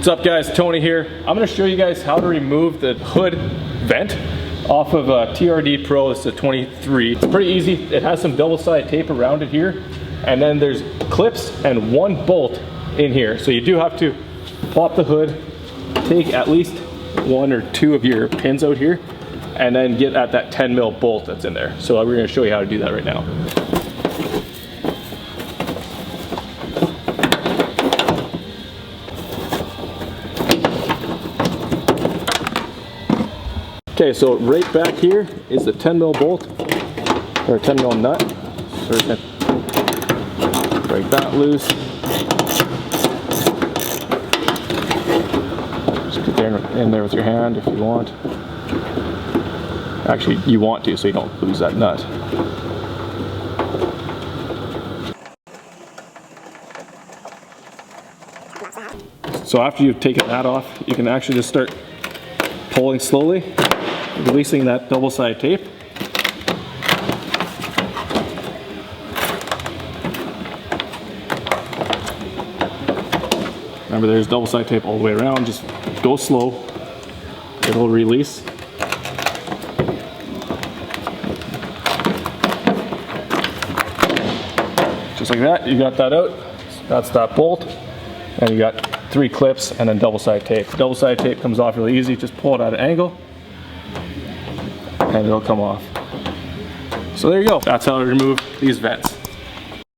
What's up guys, Tony here. I'm going to show you guys how to remove the hood vent off of a TRD Pro. This is a 23. It's pretty easy. It has some double-sided tape around it here, and then there's clips and one bolt in here. So you do have to pop the hood, take at least one or two of your pins out here, and then get at that 10 mil bolt that's in there. So we're going to show you how to do that right now. Okay, so right back here is the 10 mil bolt, or 10 mil nut. So we're going to break that loose. Just get in there with your hand if you want. Actually, you want to, so you don't lose that nut. So after you've taken that off, you can actually just start pulling slowly, releasing that double-sided tape. Remember, there's double-sided tape all the way around. Just go slow, it'll release. Just like that, you got that out. That's that bolt, and you got 3 clips and then double-sided tape. Double-sided tape comes off really easy. Just pull it at an angle and it'll come off. So there you go. That's how to remove these vents.